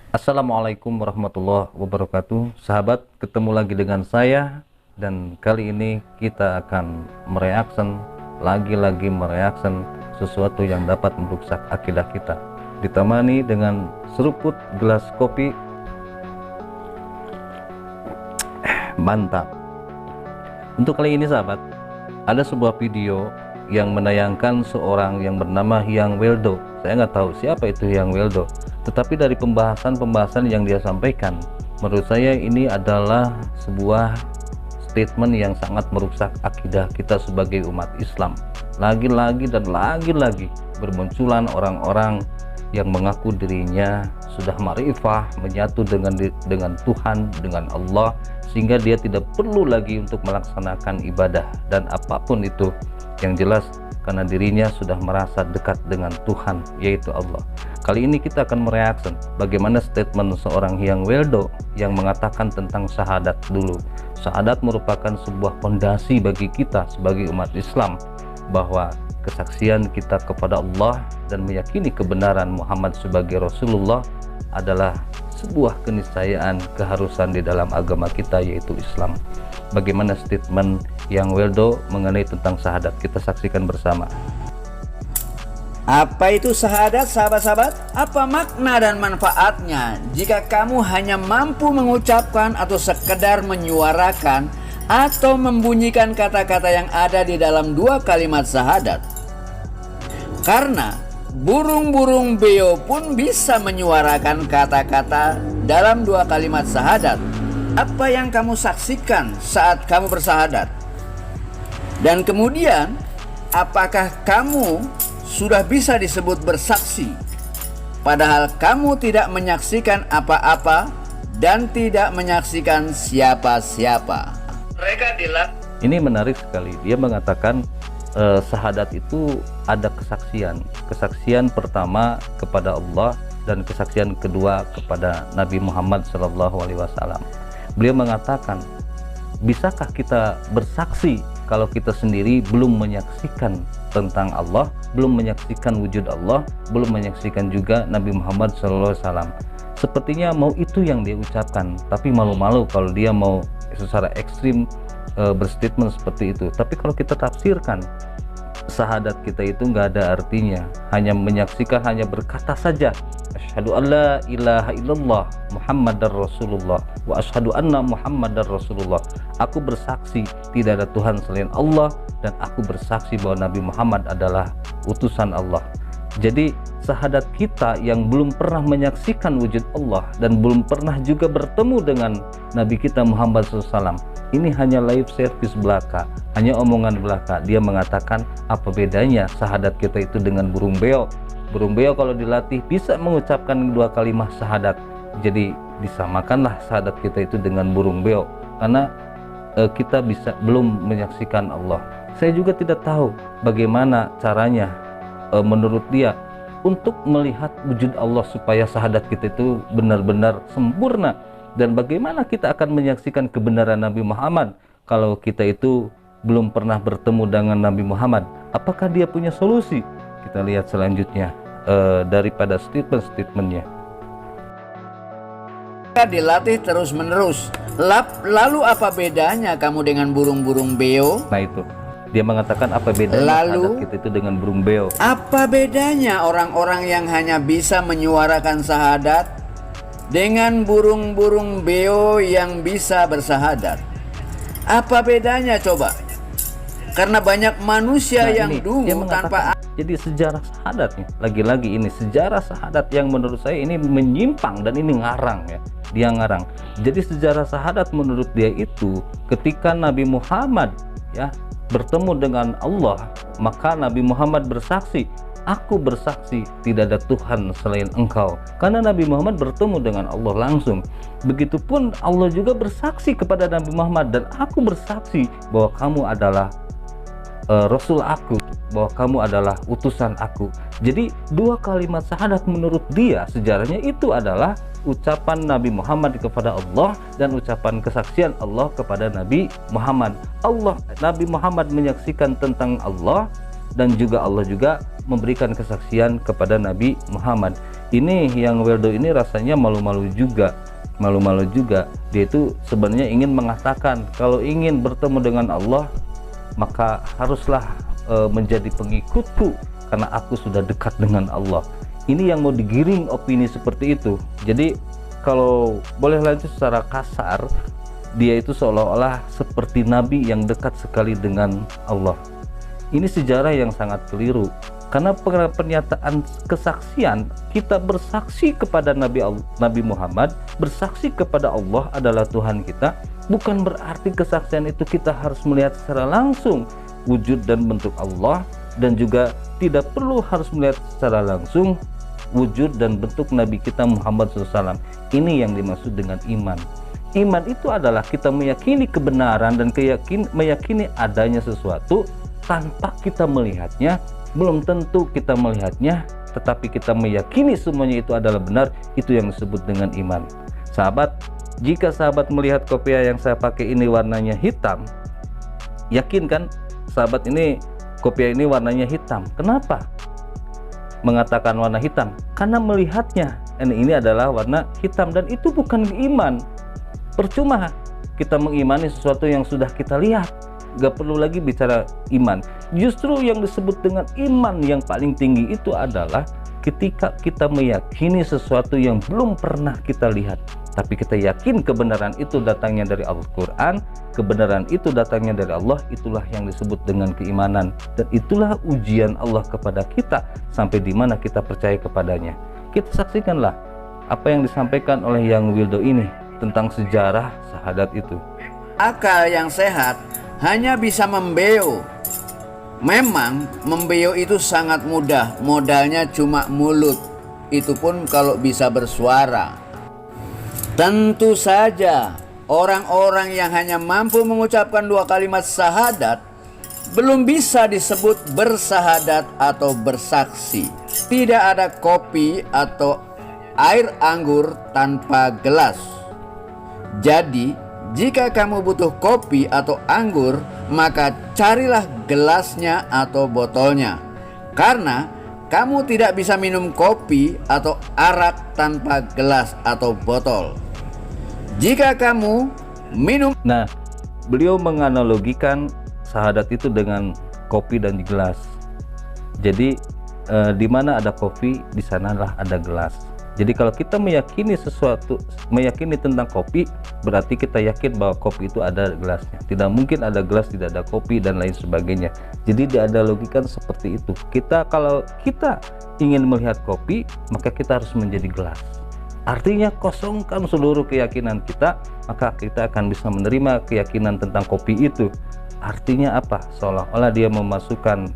Assalamualaikum warahmatullahi wabarakatuh. Sahabat, ketemu lagi dengan saya, dan kali ini kita akan lagi-lagi mereaction sesuatu yang dapat merusak akidah kita, ditemani dengan seruput gelas kopi. Mantap. Untuk kali ini sahabat, ada sebuah video yang menayangkan seorang yang bernama Hyang Weldo. Saya nggak tahu siapa itu Hyang Weldo, tetapi dari pembahasan yang dia sampaikan, menurut saya ini adalah sebuah statement yang sangat merusak akidah kita sebagai umat Islam. Lagi-lagi dan lagi-lagi bermunculan orang-orang yang mengaku dirinya sudah ma'rifah, menyatu dengan Tuhan, dengan Allah, sehingga dia tidak perlu lagi untuk melaksanakan ibadah dan apapun itu, yang jelas karena dirinya sudah merasa dekat dengan Tuhan, yaitu Allah. Kali ini kita akan mereaksi bagaimana statement seorang Hyang Weldo yang mengatakan tentang syahadat dulu. Syahadat merupakan sebuah fondasi bagi kita sebagai umat Islam, bahwa kesaksian kita kepada Allah dan meyakini kebenaran Muhammad sebagai Rasulullah adalah sebuah keniscayaan, keharusan di dalam agama kita, yaitu Islam. Bagaimana statement Hyang Weldo mengenai tentang syahadat, kita saksikan bersama. Apa itu syahadat, sahabat-sahabat? Apa makna dan manfaatnya jika kamu hanya mampu mengucapkan atau sekedar menyuarakan atau membunyikan kata-kata yang ada di dalam dua kalimat syahadat? Karena burung-burung beo pun bisa menyuarakan kata-kata dalam dua kalimat syahadat. Apa yang kamu saksikan saat kamu bersyahadat? Dan kemudian, apakah kamu sudah bisa disebut bersaksi, padahal kamu tidak menyaksikan apa-apa dan tidak menyaksikan siapa-siapa? Ini menarik sekali. Dia mengatakan syahadat itu ada kesaksian pertama kepada Allah dan kesaksian kedua kepada Nabi Muhammad SAW. Beliau mengatakan, bisakah kita bersaksi kalau kita sendiri belum menyaksikan tentang Allah, belum menyaksikan wujud Allah, belum menyaksikan juga Nabi Muhammad SAW? Sepertinya mau itu yang dia ucapkan, tapi malu-malu kalau dia mau secara ekstrim berstatement seperti itu. Tapi kalau kita tafsirkan, syahadat kita itu nggak ada artinya, hanya menyaksikan, hanya berkata saja, asyhadu alla ilaha illallah Muhammadar Rasulullah wa asyhadu anna Muhammadar Rasulullah. Aku bersaksi tidak ada Tuhan selain Allah, dan aku bersaksi bahwa Nabi Muhammad adalah utusan Allah. Jadi syahadat kita yang belum pernah menyaksikan wujud Allah dan belum pernah juga bertemu dengan Nabi kita Muhammad SAW, ini hanya lip service belaka, hanya omongan belaka. Dia mengatakan, apa bedanya syahadat kita itu dengan burung beo? Burung beo kalau dilatih bisa mengucapkan dua kalimat syahadat. Jadi disamakanlah syahadat kita itu dengan burung beo, karena kita belum menyaksikan Allah. Saya juga tidak tahu bagaimana caranya menurut dia untuk melihat wujud Allah supaya syahadat kita itu benar-benar sempurna. Dan bagaimana kita akan menyaksikan kebenaran Nabi Muhammad kalau kita itu belum pernah bertemu dengan Nabi Muhammad? Apakah dia punya solusi? Kita lihat selanjutnya daripada statement-statementnya. Dilatih terus-menerus. Lalu apa bedanya kamu dengan burung-burung beo? Nah itu, dia mengatakan apa bedanya syahadat kita itu dengan burung beo? Apa bedanya orang-orang yang hanya bisa menyuarakan syahadat dengan burung-burung beo yang bisa bersyahadat? Apa bedanya coba? Karena banyak manusia yang dungu tanpa. Jadi sejarah syahadatnya, lagi-lagi ini sejarah syahadat yang menurut saya ini menyimpang dan ini ngarang ya. Dia ngarang. Jadi sejarah syahadat menurut dia itu ketika Nabi Muhammad ya bertemu dengan Allah, maka Nabi Muhammad bersaksi, aku bersaksi tidak ada Tuhan selain engkau, karena Nabi Muhammad bertemu dengan Allah langsung. Begitupun Allah juga bersaksi kepada Nabi Muhammad, dan aku bersaksi bahwa kamu adalah Rasul aku, bahwa kamu adalah utusan aku. Jadi dua kalimat syahadat menurut dia sejarahnya itu adalah ucapan Nabi Muhammad kepada Allah dan ucapan kesaksian Allah kepada Nabi Muhammad. Nabi Muhammad menyaksikan tentang Allah, dan juga Allah juga memberikan kesaksian kepada Nabi Muhammad. Ini yang Weldo ini rasanya malu-malu juga. Dia itu sebenarnya ingin mengatakan kalau ingin bertemu dengan Allah maka haruslah menjadi pengikutku karena aku sudah dekat dengan Allah. Ini yang mau digiring opini seperti itu. Jadi kalau boleh lanjut secara kasar, dia itu seolah-olah seperti nabi yang dekat sekali dengan Allah. Ini sejarah yang sangat keliru. Karena pernyataan kesaksian, kita bersaksi kepada Nabi Muhammad, bersaksi kepada Allah adalah Tuhan kita, bukan berarti kesaksian itu kita harus melihat secara langsung wujud dan bentuk Allah, dan juga tidak perlu harus melihat secara langsung wujud dan bentuk Nabi kita Muhammad SAW. Ini yang dimaksud dengan iman. Iman itu adalah kita meyakini kebenaran dan meyakini adanya sesuatu tanpa kita melihatnya. Belum tentu kita melihatnya, tetapi kita meyakini semuanya itu adalah benar. Itu yang disebut dengan iman. Sahabat, jika sahabat melihat kopiah yang saya pakai ini warnanya hitam, yakin kan sahabat, ini kopiah ini warnanya hitam. Kenapa mengatakan warna hitam? Karena melihatnya ini adalah warna hitam, dan itu bukan iman. Percuma kita mengimani sesuatu yang sudah kita lihat. Gak perlu lagi bicara iman. Justru yang disebut dengan iman yang paling tinggi itu adalah ketika kita meyakini sesuatu yang belum pernah kita lihat, tapi kita yakin kebenaran itu datangnya dari Al-Quran, kebenaran itu datangnya dari Allah. Itulah yang disebut dengan keimanan, dan itulah ujian Allah kepada kita sampai di mana kita percaya kepadanya. Kita saksikanlah apa yang disampaikan oleh Yang Wildo ini tentang sejarah syahadat itu. Akal yang sehat hanya bisa membeo. Memang membeo itu sangat mudah, modalnya cuma mulut, itu pun kalau bisa bersuara. Tentu saja orang-orang yang hanya mampu mengucapkan 2 kalimat syahadat belum bisa disebut bersahadat atau bersaksi. Tidak ada kopi atau air anggur tanpa gelas. Jadi jika kamu butuh kopi atau anggur, maka carilah gelasnya atau botolnya. Karena kamu tidak bisa minum kopi atau arak tanpa gelas atau botol. Jika kamu minum... Nah, beliau menganalogikan syahadat itu dengan kopi dan gelas. Jadi di mana ada kopi, di sanalah ada gelas. Jadi kalau kita meyakini sesuatu, meyakini tentang kopi, berarti kita yakin bahwa kopi itu ada gelasnya. Tidak mungkin ada gelas tidak ada kopi dan lain sebagainya. Jadi dianalogikan seperti itu. Kalau kita ingin melihat kopi, maka kita harus menjadi gelas. Artinya kosongkan seluruh keyakinan kita, maka kita akan bisa menerima keyakinan tentang kopi itu. Artinya apa? Seolah-olah dia memasukkan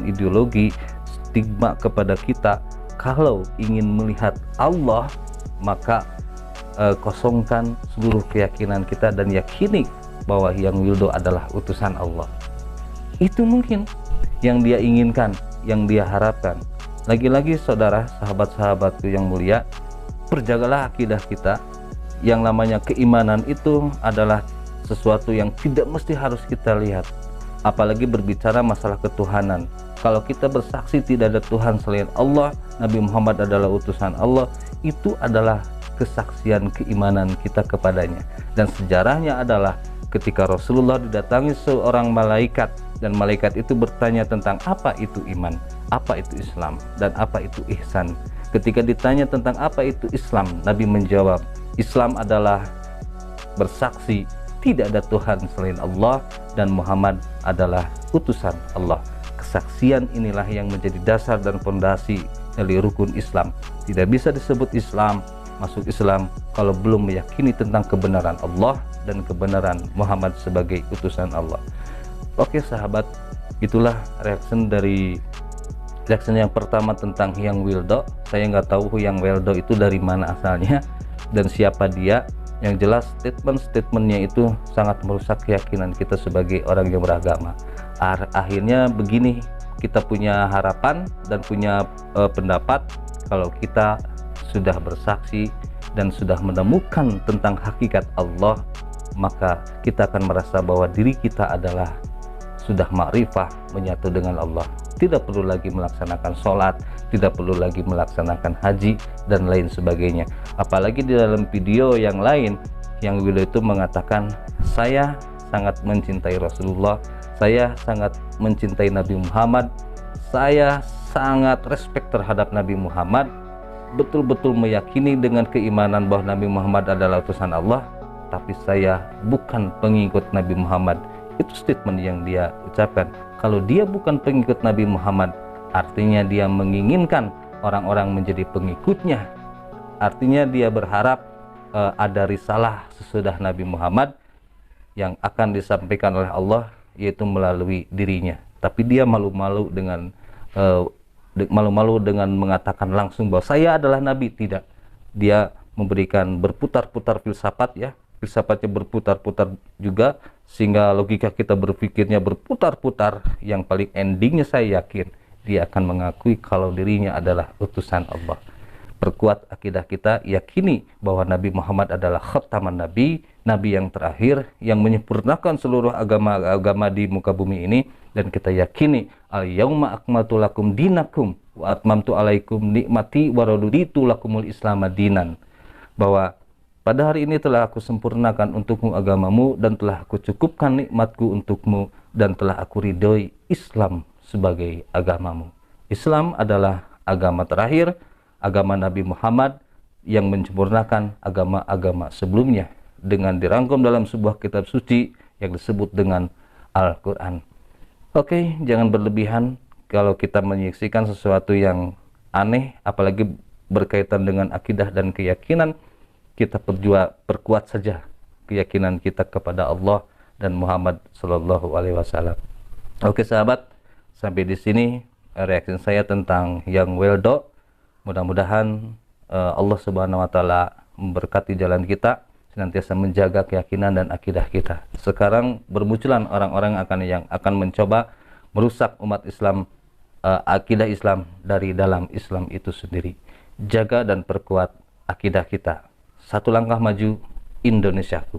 ideologi, stigma kepada kita. Kalau ingin melihat Allah, maka kosongkan seluruh keyakinan kita dan yakini bahwa Yang Wildo adalah utusan Allah. Itu mungkin yang dia inginkan, yang dia harapkan. Lagi-lagi saudara, sahabat-sahabatku yang mulia, perjagalah akidah kita. Yang namanya keimanan itu adalah sesuatu yang tidak mesti harus kita lihat, apalagi berbicara masalah ketuhanan. Kalau kita bersaksi tidak ada Tuhan selain Allah, Nabi Muhammad adalah utusan Allah, itu adalah kesaksian keimanan kita kepadanya. Dan sejarahnya adalah ketika Rasulullah didatangi seorang malaikat, dan malaikat itu bertanya tentang apa itu iman, apa itu Islam, dan apa itu ihsan. Ketika ditanya tentang apa itu Islam, Nabi menjawab, Islam adalah bersaksi tidak ada Tuhan selain Allah dan Muhammad adalah utusan Allah. Kesaksian inilah yang menjadi dasar dan fondasi dari rukun Islam. Tidak bisa disebut Islam, masuk Islam kalau belum meyakini tentang kebenaran Allah dan kebenaran Muhammad sebagai utusan Allah. Oke sahabat, itulah reaction yang pertama tentang Yang Wildo. Saya nggak tahu Yang Wildo itu dari mana asalnya dan siapa dia. Yang jelas statement-statementnya itu sangat merusak keyakinan kita sebagai orang yang beragama. Akhirnya begini, kita punya harapan dan punya pendapat kalau kita sudah bersaksi dan sudah menemukan tentang hakikat Allah, maka kita akan merasa bahwa diri kita adalah sudah ma'rifah, menyatu dengan Allah. Tidak perlu lagi melaksanakan sholat, tidak perlu lagi melaksanakan haji dan lain sebagainya. Apalagi di dalam video yang lain, yang beliau itu mengatakan, saya sangat mencintai Rasulullah, saya sangat mencintai Nabi Muhammad, saya sangat respect terhadap Nabi Muhammad, betul-betul meyakini dengan keimanan bahwa Nabi Muhammad adalah utusan Allah, tapi saya bukan pengikut Nabi Muhammad. Itu statement yang dia ucapkan. Kalau dia bukan pengikut Nabi Muhammad, artinya dia menginginkan orang-orang menjadi pengikutnya. Artinya dia berharap ada risalah sesudah Nabi Muhammad yang akan disampaikan oleh Allah, yaitu melalui dirinya. Tapi dia malu-malu dengan mengatakan langsung bahwa saya adalah Nabi. Tidak. Dia memberikan berputar-putar filsafat, ya. Filsafatnya berputar-putar juga, sehingga logika kita berpikirnya berputar-putar. Yang paling endingnya saya yakin dia akan mengakui kalau dirinya adalah utusan Allah. Perkuat akidah kita, yakini bahwa Nabi Muhammad adalah khataman Nabi, Nabi yang terakhir, yang menyempurnakan seluruh agama-agama di muka bumi ini. Dan kita yakini, al-yauma akmaltu lakum dinakum wa atmamtu alaikum nikmati wa raditu lakumul Islam dinan. Bahwa pada hari ini telah aku sempurnakan untukmu agamamu, dan telah aku cukupkan nikmatku untukmu, dan telah aku ridhoi Islam sebagai agamamu. Islam adalah agama terakhir, agama Nabi Muhammad yang menyempurnakan agama-agama sebelumnya, dengan dirangkum dalam sebuah kitab suci yang disebut dengan Al-Quran. Oke, jangan berlebihan kalau kita menyaksikan sesuatu yang aneh, apalagi berkaitan dengan akidah dan keyakinan. Kita perkuat saja keyakinan kita kepada Allah dan Muhammad Sallallahu Alaihi Wasallam. Oke sahabat, sampai di sini reaksi saya tentang Yang Weldo. Mudah-mudahan Allah Subhanahu Wa Taala memberkati jalan kita, senantiasa menjaga keyakinan dan akidah kita. Sekarang bermunculan orang-orang yang akan mencoba merusak umat Islam, akidah Islam dari dalam Islam itu sendiri. Jaga dan perkuat akidah kita. Satu langkah maju, Indonesiaku.